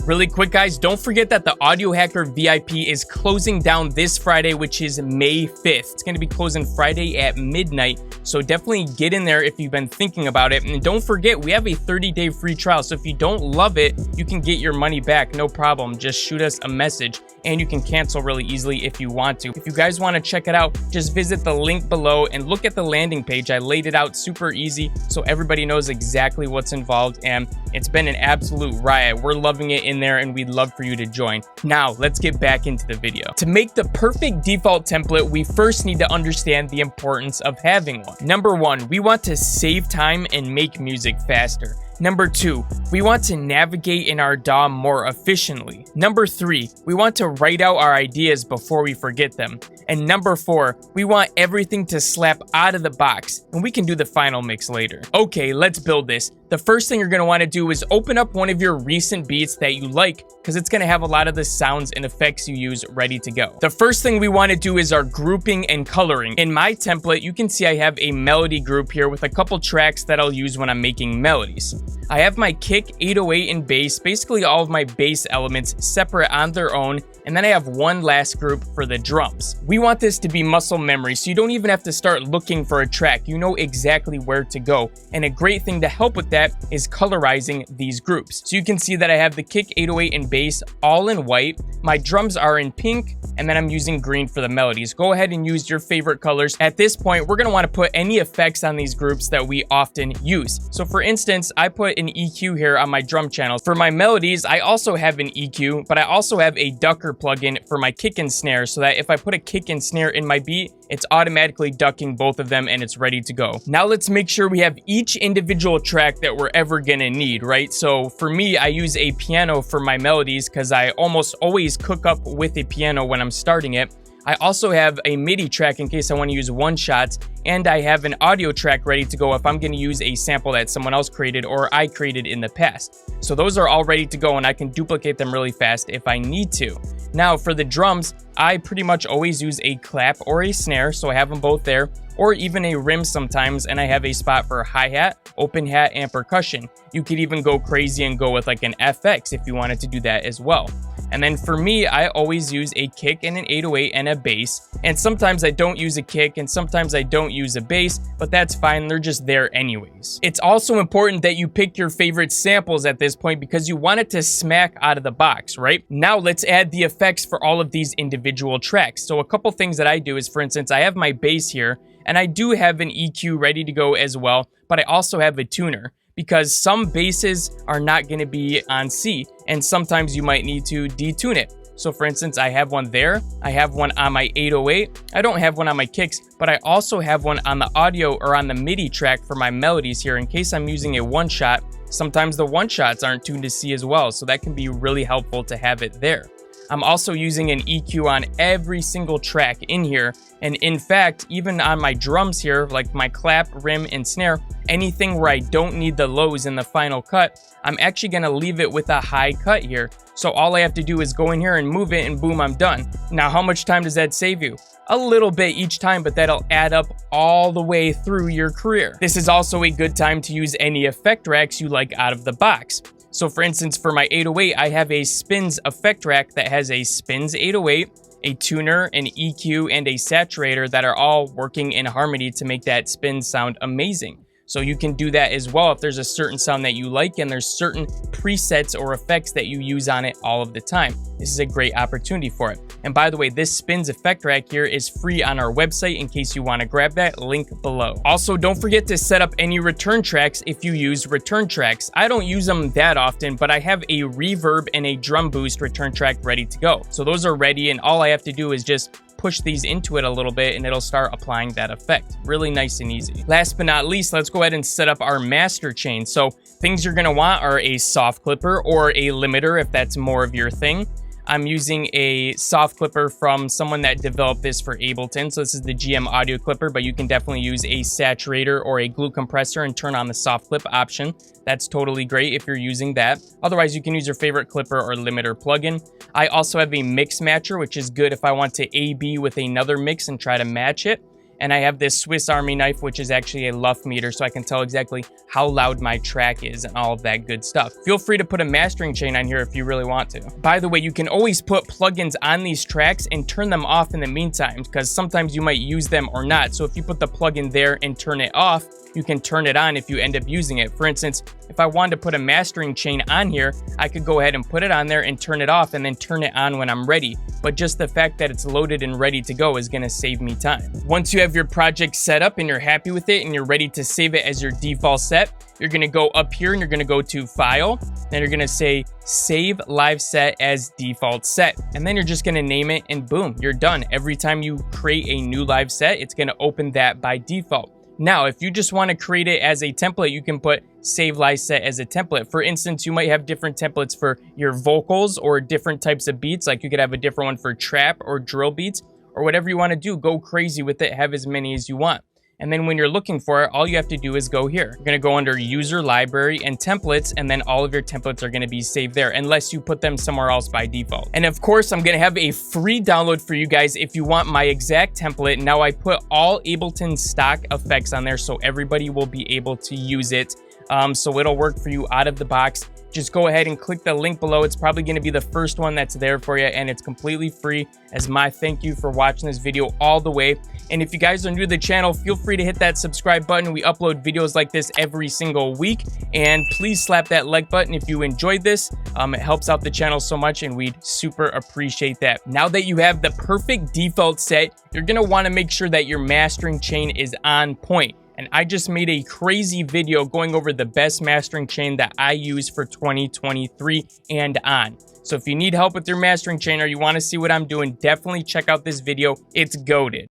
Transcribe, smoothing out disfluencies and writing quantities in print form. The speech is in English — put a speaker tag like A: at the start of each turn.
A: Really quick, guys, don't forget that the Audio Hacker VIP is closing down this Friday, which is May 5th. It's going to be closing Friday at midnight, so definitely get in there if you've been thinking about it. And don't forget, we have a 30-day free trial, so if you don't love it, you can get your money back, no problem. Just shoot us a message, and you can cancel really easily if you want to. If you guys want to check it out, just visit the link below and look at the landing page. I laid it out super easy so everybody knows exactly what's involved, and it's been an absolute riot. We're loving it in there, and we'd love for you to join. Now, let's get back into the video. To make the perfect default template, we first need to understand the importance of having one. Number one, we want to save time and make music faster. Number two, we want to navigate in our DAW more efficiently. Number three, we want to write out our ideas before we forget them. And number four, we want everything to slap out of the box, and we can do the final mix later. Okay, let's build this. The first thing you're going to want to do is open up one of your recent beats that you like, because it's going to have a lot of the sounds and effects you use ready to go. The first thing we want to do is our grouping and coloring. In my template, you can see I have a melody group here with a couple tracks that I'll use when I'm making melodies. I have my kick, 808, and bass, basically all of my bass elements separate on their own, and then I have one last group for the drums. We want this to be muscle memory, so you don't even have to start looking for a track. You know exactly where to go, and a great thing to help with that is colorizing these groups. So you can see that I have the kick, 808, and bass all in white. My drums are in pink, and then I'm using green for the melodies. Go ahead and use your favorite colors. At this point, we're going to want to put any effects on these groups that we often use. So for instance, I put an EQ here on my drum channels. For my melodies, I also have an EQ, but I also have a ducker plugin for my kick and snare, so that if I put a kick and snare in my beat, it's automatically ducking both of them and it's ready to go. Now let's make sure we have each individual track that we're ever gonna need, right? So for me, I use a piano for my melodies because I almost always cook up with a piano when I'm starting it. I also have a MIDI track in case I want to use one-shots, and I have an audio track ready to go if I'm going to use a sample that someone else created or I created in the past. So those are all ready to go, and I can duplicate them really fast if I need to. Now for the drums, I pretty much always use a clap or a snare, so I have them both there, or even a rim sometimes, and I have a spot for hi-hat, open hat, and percussion. You could even go crazy and go with like an FX if you wanted to do that as well. And then for me, I always use a kick and an 808 and a bass. And sometimes I don't use a kick and sometimes I don't use a bass, but that's fine. They're just there anyways. It's also important that you pick your favorite samples at this point because you want it to smack out of the box, right? Now let's add the effects for all of these individual tracks. So a couple things that I do is, for instance, I have my bass here and I do have an EQ ready to go as well, but I also have a tuner, because some basses are not going to be on C, and sometimes you might need to detune it. So for instance, I have one there, I have one on my 808, I don't have one on my kicks, but I also have one on the audio or on the MIDI track for my melodies here in case I'm using a one-shot. Sometimes the one-shots aren't tuned to C as well, so that can be really helpful to have it there. I'm also using an EQ on every single track in here, and in fact, even on my drums here, like my clap, rim, and snare, anything where I don't need the lows in the final cut, I'm actually gonna leave it with a high cut here. So all I have to do is go in here and move it, and boom, I'm done. Now, how much time does that save you? A little bit each time, but that'll add up all the way through your career. This is also a good time to use any effect racks you like out of the box. So for instance, for my 808, I have a SPINZ effect rack that has a SPINZ 808, a tuner, an EQ, and a saturator that are all working in harmony to make that SPINZ sound amazing. So you can do that as well if there's a certain sound that you like and there's certain presets or effects that you use on it all of the time. This is a great opportunity for it. And by the way, this SPINZ effect rack here is free on our website in case you want to grab that, link below. Also, don't forget to set up any return tracks if you use return tracks. I don't use them that often, but I have a reverb and a drum boost return track ready to go. So those are ready, and all I have to do is just push these into it a little bit and it'll start applying that effect. Really nice and easy. Last but not least, let's go ahead and set up our master chain. So things you're gonna want are a soft clipper or a limiter if that's more of your thing. I'm using a soft clipper from someone that developed this for Ableton. So this is the GM audio clipper, but you can definitely use a saturator or a glue compressor and turn on the soft clip option. That's totally great if you're using that. Otherwise, you can use your favorite clipper or limiter plugin. I also have a mix matcher, which is good if I want to A/B with another mix and try to match it. and I have this Swiss Army knife, which is actually a luff meter, so I can tell exactly how loud my track is and all of that good stuff. Feel free to put a mastering chain on here if you really want to. By the way, you can always put plugins on these tracks and turn them off in the meantime, because sometimes you might use them or not. So if you put the plugin there and turn it off, you can turn it on if you end up using it. For instance, if I wanted to put a mastering chain on here, I could go ahead and put it on there and turn it off and then turn it on when I'm ready. But just the fact that it's loaded and ready to go is going to save me time. Once you have your project set up and you're happy with it and you're ready to save it as your default set, you're going to go up here and you're going to go to File. Then you're going to say Save Live Set as Default Set. And then you're just going to name it and boom, you're done. Every time you create a new live set, it's going to open that by default. Now, if you just want to create it as a template, you can put Save Live Set as a template. For instance, you might have different templates for your vocals or different types of beats. Like you could have a different one for trap or drill beats or whatever you want to do. Go crazy with it. Have as many as you want. And then when you're looking for it, all you have to do is go here. You're going to go under User Library and Templates, and then all of your templates are going to be saved there unless you put them somewhere else by default. And of course, I'm going to have a free download for you guys if you want my exact template. Now, I put all Ableton stock effects on there so everybody will be able to use it. So it'll work for you out of the box. Just go ahead and click the link below. It's probably going to be the first one that's there for you, and it's completely free as my thank you for watching this video all the way. And if you guys are new to the channel, feel free to hit that subscribe button. We upload videos like this every single week, and please slap that like button if you enjoyed this. It helps out the channel so much, and we'd super appreciate that. Now that you have the perfect default set, you're going to want to make sure that your mastering chain is on point. And I just made a crazy video going over the best mastering chain that I use for 2023 and on. So if you need help with your mastering chain or you want to see what I'm doing, definitely check out this video. It's goated.